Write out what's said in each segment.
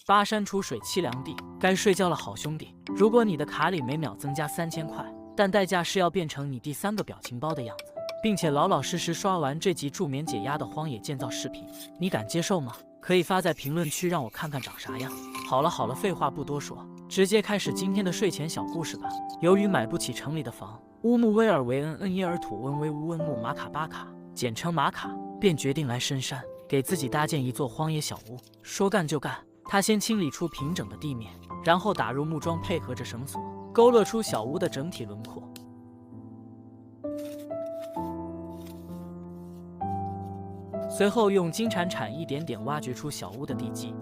巴山楚水凄凉地，该睡觉了，好兄弟。如果你的卡里每秒增加3000块，但代价是要变成你第3个表情包的样子，并且老老实实刷完这集助眠解压的荒野建造视频，你敢接受吗？可以发在评论区让我看看长啥样。好了，废话不多说，直接开始今天的睡前小故事吧。由于买不起城里的房，乌木威尔维恩恩耶尔土温威乌温木马卡巴卡，简称马卡，便决定来深山给自己搭建一座荒野小屋。说干就干，他先清理出平整的地面，然后打入木桩，配合着绳索，勾勒出小屋的整体轮廓。随后用金铲铲一点点挖掘出小屋的地基。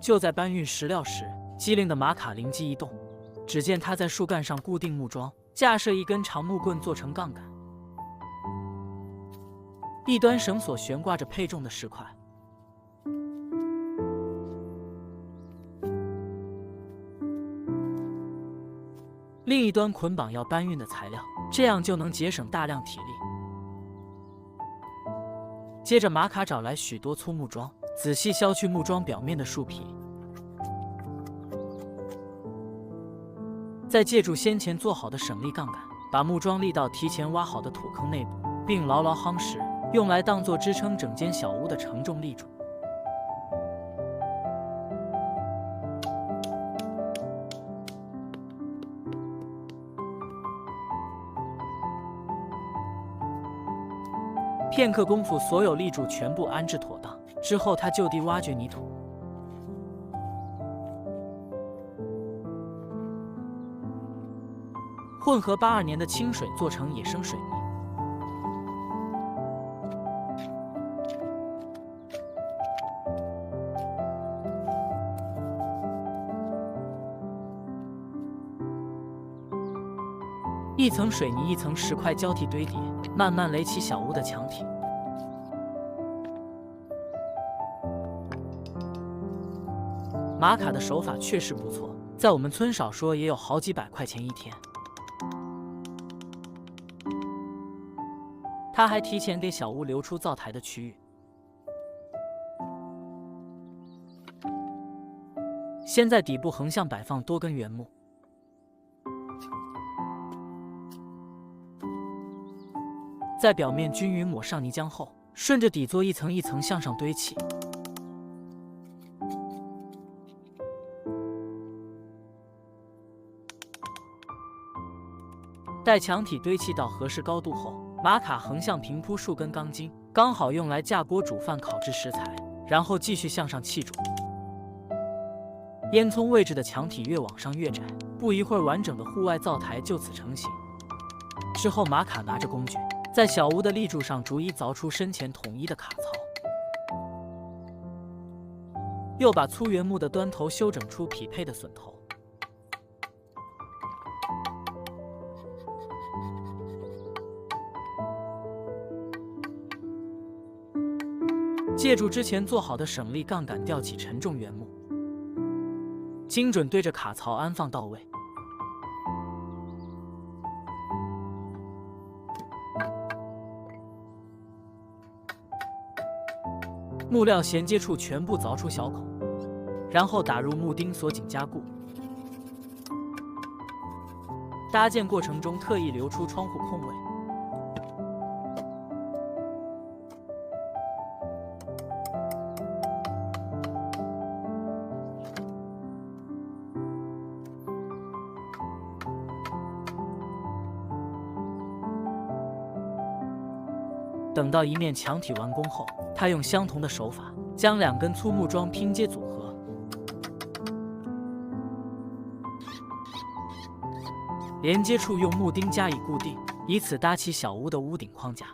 就在搬运石料时，机灵的马卡灵机一动，只见他在树干上固定木桩，架设一根长木棍做成杠杆，一端绳索悬挂着配重的石块，另一端捆绑要搬运的材料，这样就能节省大量体力。接着马卡找来许多粗木桩，仔细削去木桩表面的树皮，再借助先前做好的省力杠杆，把木桩立到提前挖好的土坑内部，并牢牢夯实，用来当作支撑整间小屋的承重立柱。片刻功夫，所有立柱全部安置妥当之后，他就地挖掘泥土，混合82年的清水做成野生水泥。一层水泥一层石块交替堆叠，慢慢垒起小屋的墙体。马卡的手法确实不错，在我们村少说也有好几百块钱一天。他还提前给小屋留出灶台的区域。先在底部横向摆放多根原木，在表面均匀抹上泥浆后，顺着底座一层一层向上堆砌。待墙体堆砌到合适高度后，马卡横向平铺数根钢筋，刚好用来架锅煮饭烤制食材，然后继续向上砌筑。烟囱位置的墙体越往上越窄，不一会儿，完整的户外灶台就此成型。之后，马卡拿着工具，在小屋的立柱上逐一凿出身前统一的卡槽，又把粗原木的端头修整出匹配的榫头。借助之前做好的省力杠杆吊起沉重原木，精准对着卡槽安放到位。木料衔接处全部凿出小孔，然后打入木钉锁紧加固。搭建过程中特意留出窗户空位。等到一面墙体完工后，他用相同的手法将2根粗木桩拼接组合，连接处用木钉加以固定，以此搭起小屋的屋顶框架。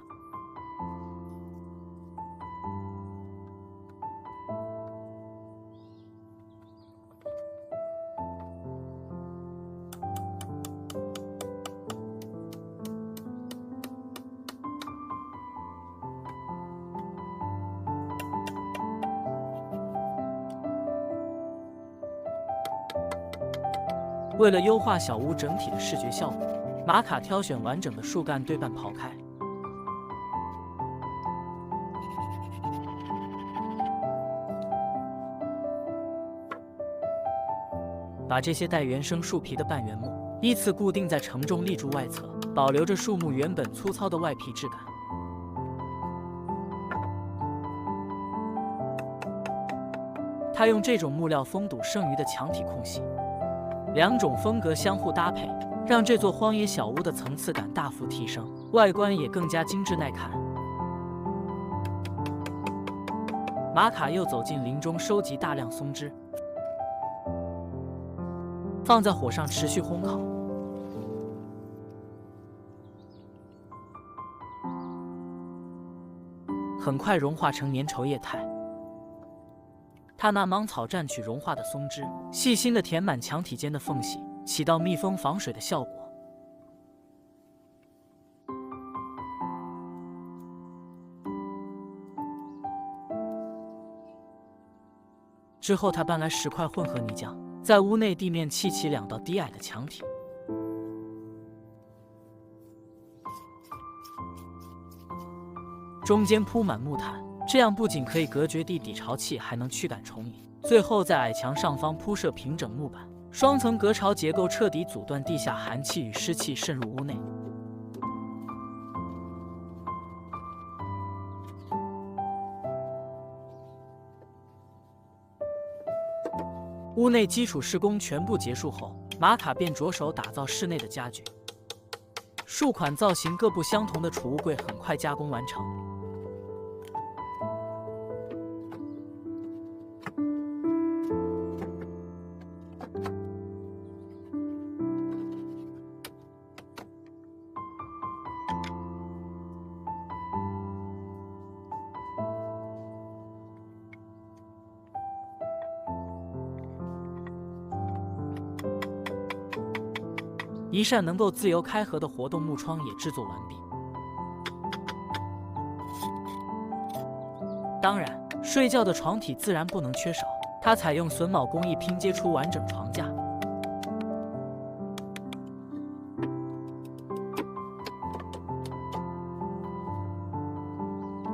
为了优化小屋整体的视觉效果，玛卡挑选完整的树干对半刨开，把这些带原生树皮的半圆木依次固定在承重立柱外侧，保留着树木原本粗糙的外皮质感。他用这种木料封堵剩余的墙体空隙，两种风格相互搭配，让这座荒野小屋的层次感大幅提升，外观也更加精致耐看。玛卡又走进林中，收集大量松枝，放在火上持续烘烤。很快融化成粘稠液态。他拿芒草蘸取融化的松枝，细心地填满墙体间的缝隙，起到密封防水的效果。之后，他搬来石块混合泥浆，在屋内地面砌起2道低矮的墙体。中间铺满木毯，这样不仅可以隔绝地底潮气，还能驱赶虫蚁。最后在矮墙上方铺设平整木板，双层隔潮结构彻底阻断地下寒气与湿气渗入屋内。屋内基础施工全部结束后，玛卡便着手打造室内的家具。数款造型各不相同的储物柜很快加工完成。一扇能够自由开合的活动木窗也制作完毕。当然，睡觉的床体自然不能缺少，它采用榫卯工艺拼接出完整床架。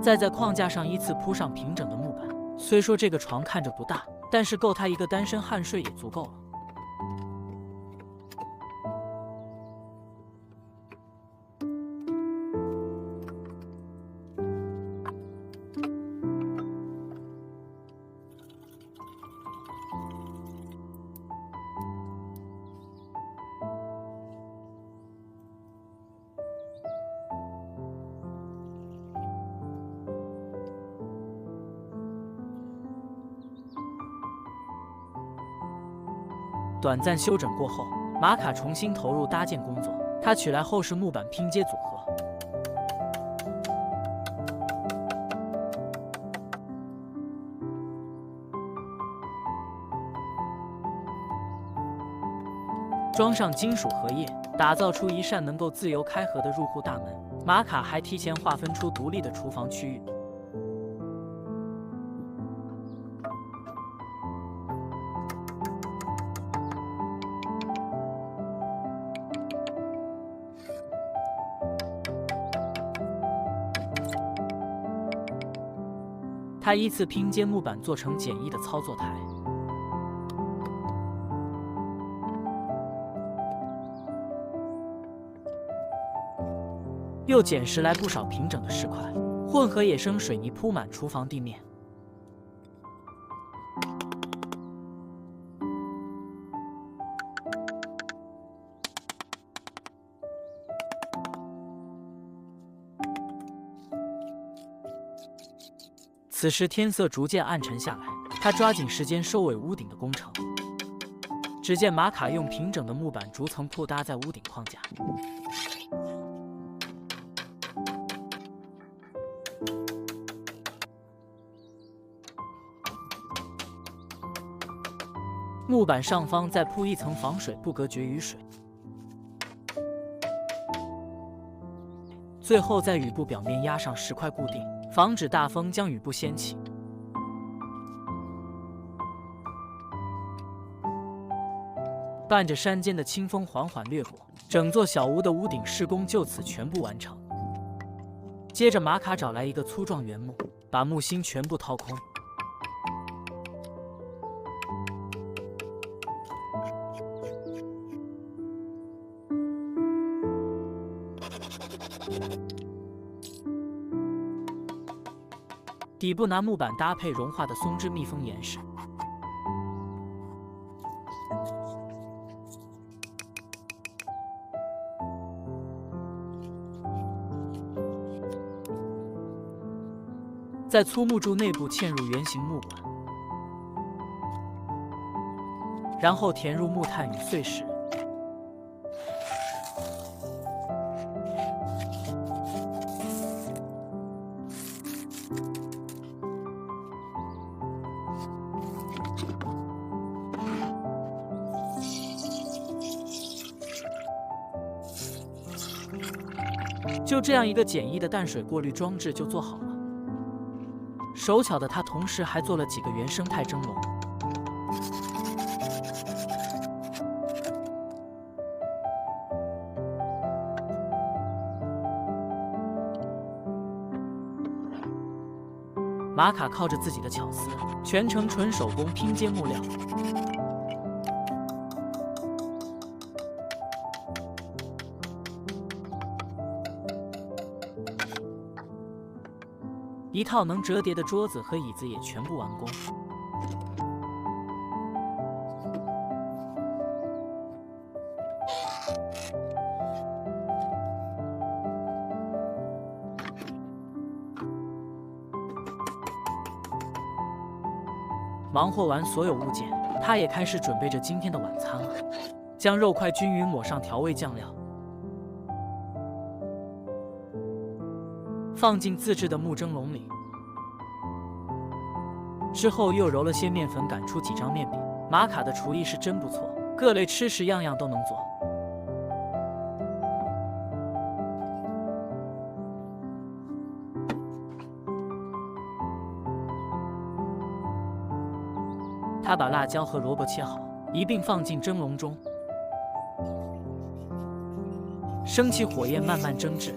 再在框架上依次铺上平整的木板。虽说这个床看着不大，但是够他一个单身汉睡也足够了。短暂休整过后，玛卡重新投入搭建工作。他取来厚实木板拼接组合，装上金属合页，打造出一扇能够自由开合的入户大门。玛卡还提前划分出独立的厨房区域。他依次拼接木板做成简易的操作台，又捡拾来不少平整的石块，混合野生水泥铺满厨房地面。此时天色逐渐暗沉下来，他抓紧时间收尾屋顶的工程。只见玛卡用平整的木板逐层铺搭在屋顶框架，木板上方再铺一层防水布，隔绝雨水。最后在雨布表面压上石块固定，防止大风将雨布掀起。伴着山间的清风缓缓掠过，整座小屋的屋顶施工就此全部完成。接着，马卡找来一个粗壮原木，把木芯全部掏空。底部拿木板搭配融化的松脂密封严实。在粗木柱内部嵌入圆形木管，然后填入木炭与碎石。就这样，一个简易的淡水过滤装置就做好了。手巧的他同时还做了几个原生态蒸笼。马卡靠着自己的巧思，全程纯手工拼接木料。一套能折叠的桌子和椅子也全部完工。忙活完所有物件，他也开始准备着今天的晚餐了。将肉块均匀抹上调味酱料，放进自制的木蒸笼里。之后又揉了些面粉，擀出几张面饼。马卡的厨艺是真不错，各类吃食样样都能做。他把辣椒和萝卜切好，一并放进蒸笼中，升起火焰，慢慢蒸制。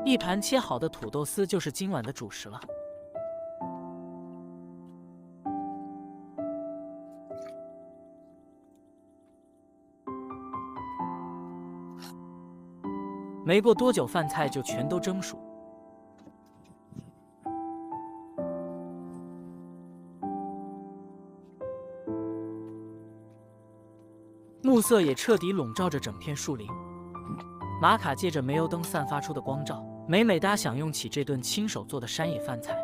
一盘切好的土豆丝就是今晚的主食了。没过多久，饭菜就全都蒸熟。暮色也彻底笼罩着整片树林。马卡借着煤油灯散发出的光照，美美哒享用起这顿亲手做的山野饭菜。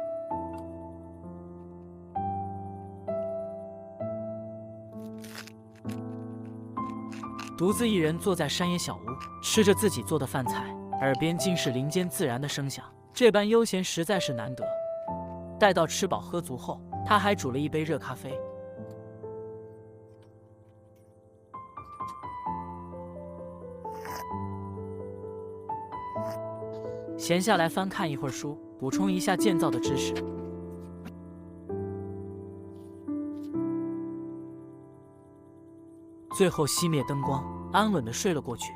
独自一人坐在山野小屋，吃着自己做的饭菜，耳边尽是林间自然的声响，这般悠闲实在是难得。待到吃饱喝足后，他还煮了一杯热咖啡。闲下来翻看一会儿书，补充一下建造的知识。最后熄灭灯光，安稳地睡了过去。